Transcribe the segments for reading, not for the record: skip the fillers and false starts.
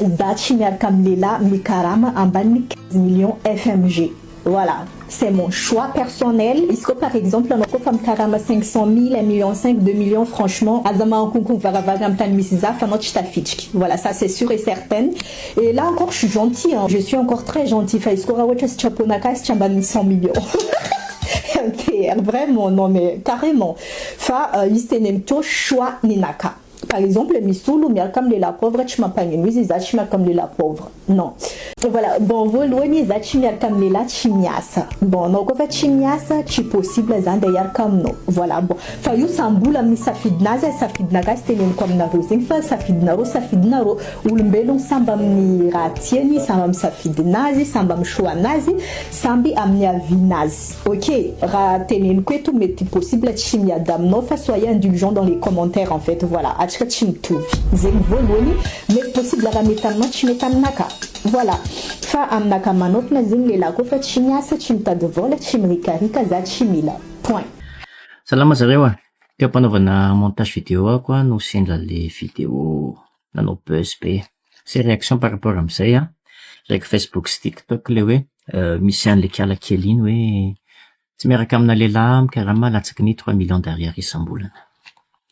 Zachimiarkamlela Mikarama Ambani 15 millions FMG. Voilà, c'est mon choix personnel. Est-ce que par exemple, on a femme karama 500 000, 1,5 million, 2 millions, franchement, azama en kunkum varavagam tan misiza, fanot chitafitch. Voilà, ça c'est sûr et certain. Et là encore, je suis gentille, hein. Je suis encore très gentille. Est-ce qu'on a chaponaka, 100 millions. Vraiment, non mais carrément. Istenemto choix ninaka. Par exemple, Missoulu, Miakam de la pauvre, tu m'as pas mis, comme de la pauvre. Non. Voilà. Bon, vous, l'ouani, Zachimiakam de la chimias. Bon, donc, en fait, chimias, tu possible, d'ailleurs, comme non. Voilà. Bon. You samboula, mi safidnaza, safidnaga, c'était comme naro, safidnaro, ou le mbelon sambam ni ratieni, sambam safidnazi, sambam chouanazi, sambi amnia vinazi. Ok. Ratenen kwetu, mais tu possible, chimia damno, soyez indulgents dans les commentaires, en fait. Voilà. Mais possible la métalement chimetamnaka. Voilà. Fa amnaka manot na zingela ko fa chinyasa chimta de vol chimrika rika za chimila. Point. Salama zareo a. Teo mpanaovana montage vidéo ako a no sendra le vidéo nanao buzz be. C'est réaction par rapport am'izay a. Raiky Facebook sy TikTok le hoe misy an'le kiala kely iny hoe tsy miaraka amina lehilahy mikarama latsaky ny 3 millions d'ariary isam-bolana.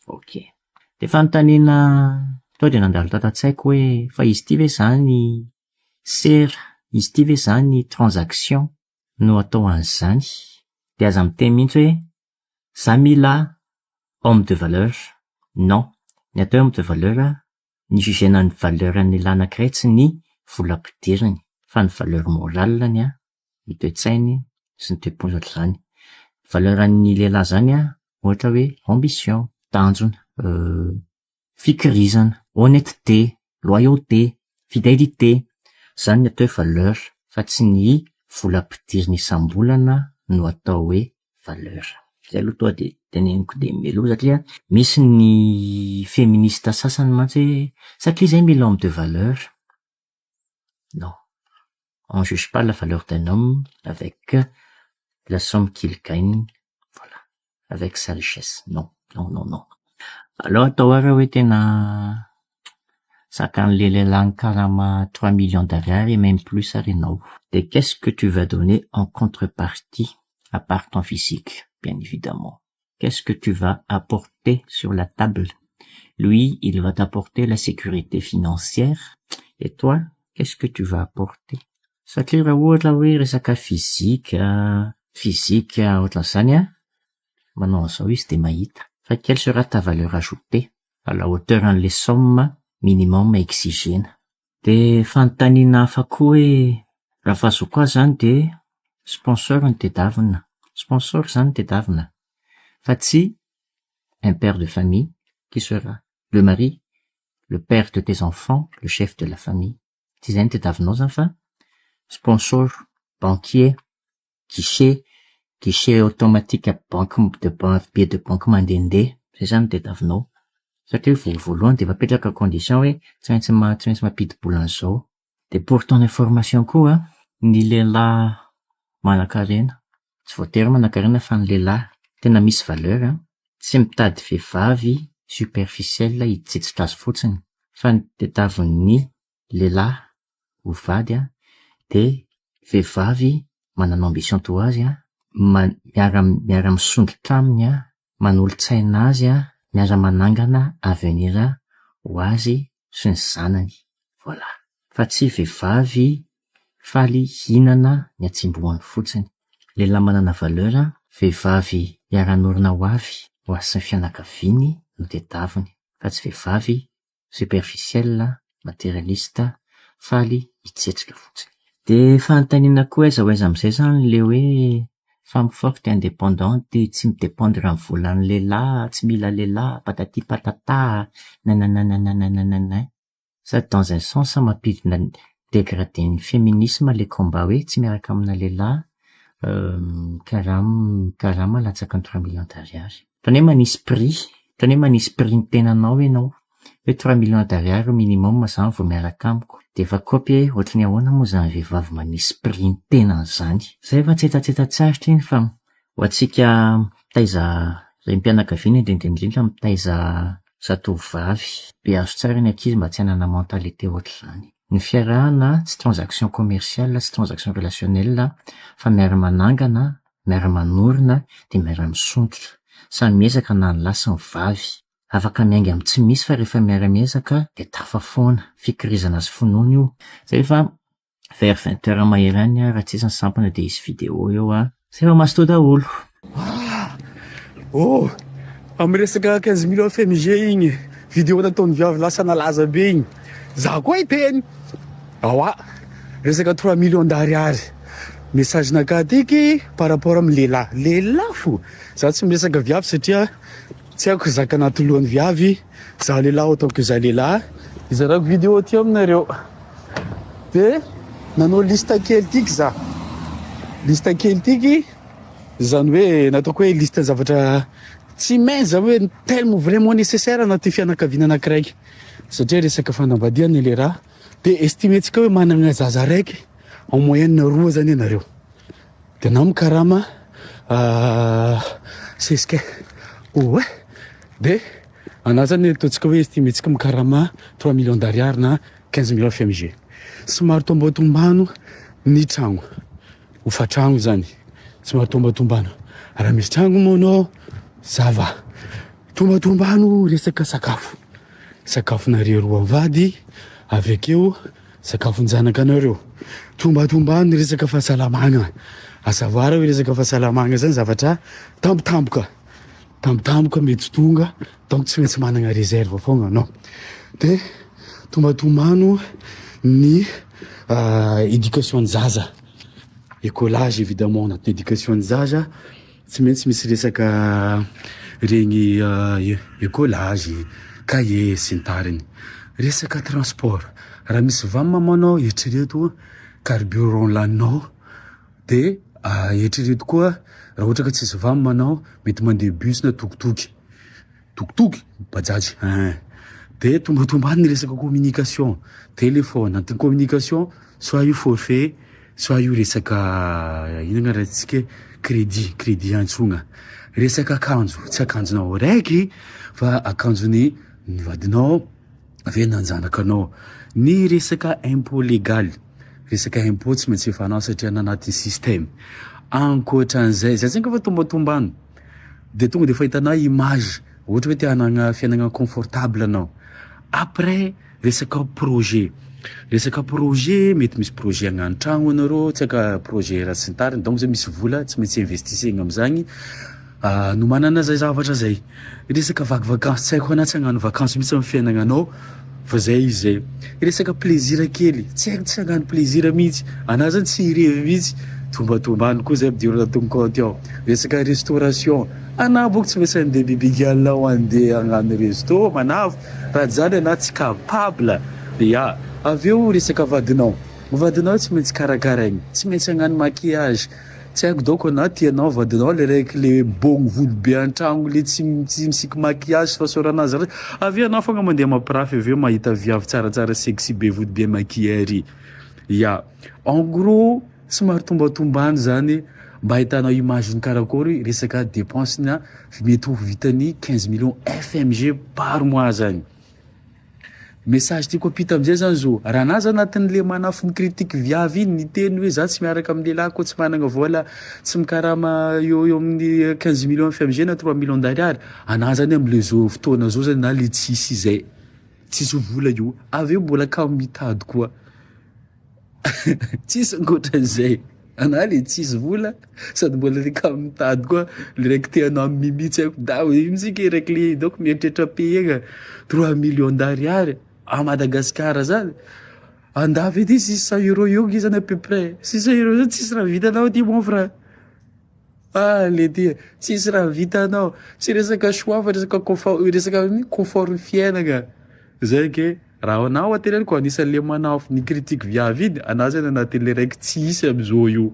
Ok. De fanontaniana to de nandalo tatatsaiko hoe fa izy ty ve zany sera, izy ty ve zany transaction no atao an'izany. De aza miteny mihitsy hoe za mila homme de valeur. Non, ny atao homme de valeur, ny jugena ny valeur an'ny lehilahy anankiray tsy ny volam-pidiriny fa ny valeur morale ny ny toe-tsainy sy ny toe-pondra zany. Valeur an'ny lehilahy zany ohatra hoe ambition, tanjona, fikirizana, honnêteté, loyauté, fidélité. Zany ny atao hoe valeur fa tsy ny volam-pidiriny isam-bolana no atao hoe valeur. Zay aloha toa de teneniko de melo satria misy ny féministe sasany mantsy satria zay mila homme de valeur. Non. On juge pas la valeur d'un homme avec la somme qu'il gagne. Voilà. Avec sa richesse. Non, non, non, non. Alors atao ara hoe tena sakan'le lehilahy karama 3 millions d'ariary et même plus arinao. Et qu'est-ce que tu vas donner en contrepartie à part ton physique, bien évidemment? Qu'est-ce que tu vas apporter sur la table? Lui, il va t'apporter la sécurité financière. Et toi, qu'est-ce que tu vas apporter? Satria raha ohatra hoe resaka physique ohatran'izany manao an'izao izy de mahita. Fa quelle sera ta valeur ajoutée à la hauteur an'le somme minimum exigena? De fanontaniana hafa koa hoe raha fahazoko azy zany de sponsor ny tedavina. Sponsor zany tedavina. Fa tsy un père de famille qui sera le mari, le père de tes enfants, le chef de la famille. Tsy zay ny tedavinao zany fa sponsor, banquier, guichet automatique à billet de banque mandehandeha. Zay zany tedavinao. Satria voalohany de vapetraka condition hoe tsy maintsy mampidi-bola an'izao. De pour ton information koa, ny lehilahy manan-karena, tsy voatery manan-karena fa ny lehilahy tena misy valeur, tsy mitady vehivavy superficielle hijejitra azy fotsiny, fa ny tediavin'ny lehilahy ho vady de vehivavy manana ambition toa azy miara misondrotra aminy manolo-tsaina azy miara manangana avenir ho azy sy ny zanany. Voilà. Fa tsy vehivavy faly hinana ny atsimbohany fotsiny. Lehilahy manana valeur, vehivavy miara-norina ho avy ho azy sy ny fianakaviany no tedaviny. Fa tsy vehivavy superficielle, matérialiste, faly hijetrika fotsiny. De fanontaniana koa aiza am'izay zany le hoe femme forte indépendante tsy midépendre amin'ny volan'ny lehilahy, tsy mila lehilahy, patati patata, nananananananana. Ça dans un sens mampidina dégradé ny féminisme le combat hoe tsy miaraka amina lehilahy karama latsaka 3 millions d'ariary. Tany manisy prix ny tenanao ianao hoe 3 millions d'ariary minimum zany vao miaraka amiko. De efa kopy ohatrany ahoana moa zany vehivavy manisy prix ny tenany zany. Zay efa tsetsatsaritra iny fa ho atsika mitaiza zay mpianakaviana indrindra mitaiza zatovovavy be azo tsara ny ankizy mba tsy hanana mentalité ohatr'izany. Ny fiarahana tsy transaction commerciale, tsy transaction relationnelle fa miara-manangana, miara-manorina, de miara-misondrotra. Samy miezaka na ny lahy sy ny vavy. Afaka miainga amy tsy misy fa rehefa miara-miezaka de tafafoana, fikirizana sy finoana io. Zay fa vers 20h mahery any raha tsy isany sampana de hisy vidéo eo zay fa masotoa daholo. Oh, amy resaka 15 millions FMG igny, vidéo nataon'ny viavy lasa nalaza be igny. Za koa iteny. Awa, resaka 3 millions d'ariary. Message naka tiky par rapport amy lehilahy fo. Za tsy miresaka viavy satria tsy haiko zaka anaty lohan'ny viavy. Za lehilahy autant que za lehilahy. Izarako vidéo ty aminareo. De nanao lista kely tiky za. Lista kely tiky zany hoe nataoko hoe lista zavatra tsy mainza hoe tellement vraiment nécessaire anaty fianakaviana anakiraiky. Satria resaka fanambadiana le raha. De estimetsika hoe manana zaza raiky en moyenne 2 zany ianareo. De na mikarama sesika. Oh, de ana zany ataontsika hoe estimetsika mikarama 3 millions d'ariary na 15 millions FMG. Somary tombatombano ny tragno. Hofa-tragno zany. Somary tombatombano. Raha misy tragno moa zava. Tombatombano resaka sakafo. Sakafonareo roa mivady, avekeo sakafony zanakanareo. Tombatombano resaka fahasalamagna. À savoir hoe resaka fahasalamagna zany zavatra tampotampoka. Tampotampoka mety tonga, donc tsy maintsy managna réserve fogna anao. De tombatombano ny éducation zaza. Écolage évidemment anaty éducation zaza tsy maintsy misy resaka regny écolage, cahier sy ny tariny. Resaka transport, raha misy vamamanao eritrereto carburant laninao de eritrereto koa raha ohatra ka tsisy vamamanao mety mandeha bus na tokotoky bajaj. De tombatombany resaka communication, téléphone, antony communication, soit io forfait, soit io resaka ino agnarantsika crédit antsogna. Resaka akanjo, tsy akanjonao raiky fa akanjony ny vadinao avy nanjanakanao. Ny resaka impôt légal, resaka impôt tsy maintsy efanao satria nanaty système. Ankoatran'izay, zay zany ka fa tombatombano. De tonga de fahitanao image, ohatra hoe te hanagna fiainagna confortable anao. Après resaka projet mety misy projet agnano tragno anareo, tsy aka projet raha sy ny tariny, donc zay misy vola tsy maintsy investisegna am'zagny. No manana zay zavatra zay. Resaka vaky-vakansy, tsy haiko anazy hagnano vakansy mihitsy amin'ny fiainagnanao fa zay izy zay. Resaka plaisir kely, tsy haiko tsy hagnano plaisir mihitsy, ana zany tsy irevy mihitsy. Tombatombano koa zay ampidirana tongokaty ao. Resaka restauration, ana boka tsy maintsy andeha bibigalao andeha hagnano resto manavo, raha zany ana tsy capable. Ya, aveo resaka vadinao tsy maintsy karakaraigny, tsy maintsy hagnano maquillage. Tsy haiko donc ana tianao vadinao le raiky le bogno volo be an-tragno le tsy misiky maquillage fa soranazy raiky. Aveo anao fogna mandeha mampirafy aveo mahita viavy tsaratsara sexy be volo be maquillage. Ya, en gros somary tombatombano zany mba hitanao image ny karakory resaka dépense na mety ho vitany 15 millions FMG par mois zany. Message tiako apita am'zay zany zo, raha na zany anatin'le manafo ny critique viavy iny niteny hoe za tsy miaraka amin'ny lehilahy koa tsy managna vola, tsy mikarama eo amin'ny 15 millions FMG na 3 millions d'ariary, ana zany am'le zao fotoana zao zany na le tsisy zay, tsisy vola io, aveo mbola kamo mitady koa. Tsisy ankoatran'izay, ana le tsisy vola sady mbola le kamo mitady koa, le raiky tianao mimitsy haiko da mizika raiky le donc mieritreritra payegna 3 millions d'ariary à Madagascar zany. Andafy ety 600 € eo zany à peu près. 600 € zany tsisy raha vitanao ty mon frère. Le ty tsisy raha vitanao. Tsy resaka choix fa resaka confort fiainagna. Zay ke raha anao ateneniko anisan'le manafo ny critique viavy iny, ana zany anatin'le raiky tsy hisy am'zao io.